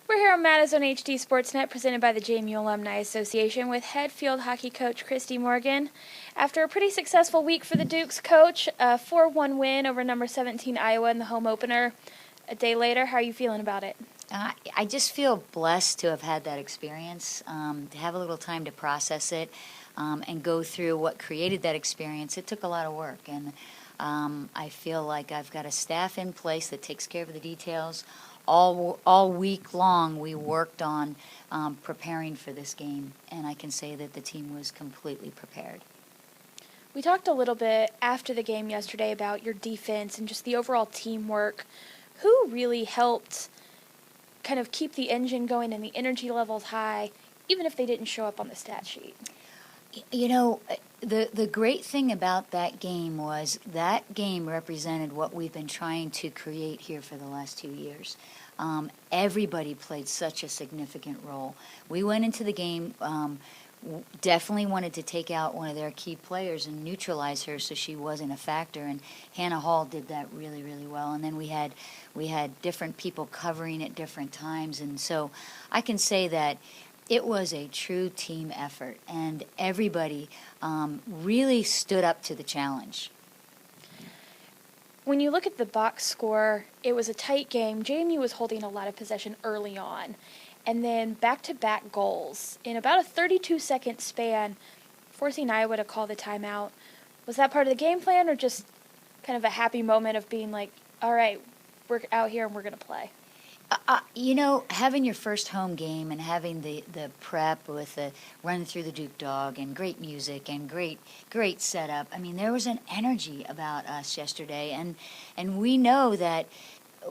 We're here on Madison HD Sportsnet, presented by the JMU Alumni Association, with head field hockey coach Christy Morgan. After a pretty successful week for the Dukes, Coach, a 4-1 win over No.17 Iowa in the home opener. A day later, how are you feeling about it? I just feel blessed to have had that experience, to have a little time to process it, and go through what created that experience. It took a lot of work, and I feel like I've got a staff in place that takes care of the details. All week long, we worked on preparing for this game, and I can say that the team was completely prepared. We talked a little bit after the game yesterday about your defense and just the overall teamwork. Who really helped kind of keep the engine going and the energy levels high, even if they didn't show up on the stat sheet? You know, the great thing about that game was that game represented what we've been trying to create here for the last 2 years. Everybody played such a significant role. We went into the game, definitely wanted to take out one of their key players and neutralize her so she wasn't a factor, and Hannah Hall did that really, really well. And then we had different people covering at different times, and so I can say that it was a true team effort, and everybody really stood up to the challenge. When you look at the box score, it was a tight game. JMU was holding a lot of possession early on, and then back-to-back goals in about a 32-second span, forcing Iowa to call the timeout. Was that part of the game plan, or just kind of a happy moment of being like, all right, we're out here and we're going to play? You know, having your first home game and having the prep with the run through the Duke Dog and great music and great setup. I mean, there was an energy about us yesterday, and we know that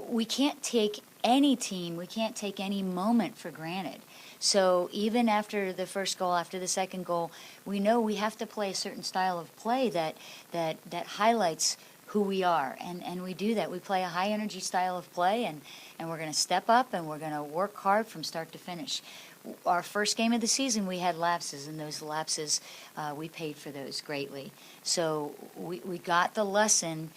we can't take any team, we can't take any moment for granted. So even after the first goal, after the second goal, we know we have to play a certain style of play that highlights who we are, and we do that. We play a high energy style of play, and we're going to step up and we're going to work hard from start to finish. Our first game of the season, we had lapses, and those lapses, we paid for those greatly. So we got the lesson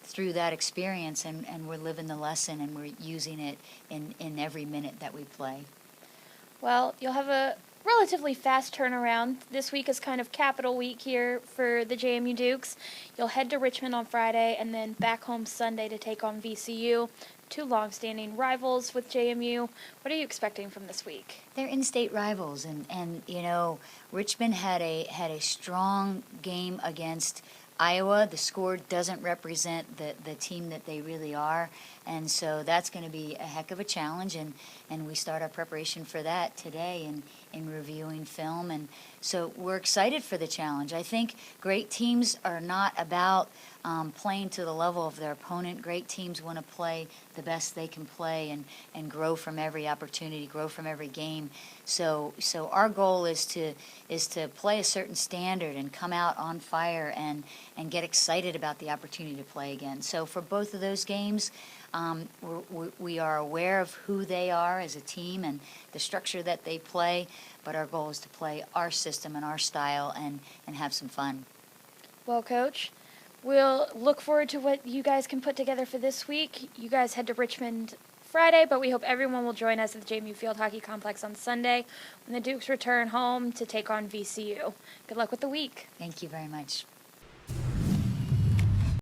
through that experience, and we're living the lesson, and we're using it in every minute that we play. Well, you'll have a relatively fast turnaround. This week is kind of capital week here for the JMU Dukes. You'll head to Richmond on Friday and then back home Sunday to take on VCU, two long-standing rivals with JMU. What are you expecting from this week? They're in-state rivals, and you know, Richmond had a strong game against Iowa. The score doesn't represent the team that they really are, and so that's going to be a heck of a challenge, and we start our preparation for that today in reviewing film, and so we're excited for the challenge. I think great teams are not about playing to the level of their opponent. Great teams want to play the best they can play and grow from every opportunity, grow from every game. So our goal is to play a certain standard and come out on fire and get excited about the opportunity to play again. So for both of those games, we are aware of who they are as a team and the structure that they play, but our goal is to play our system and our style and have some fun. Well, Coach, we'll look forward to what you guys can put together for this week. You guys head to Richmond Friday, but we hope everyone will join us at the JMU Field Hockey Complex on Sunday when the Dukes return home to take on VCU. Good luck with the week. Thank you very much.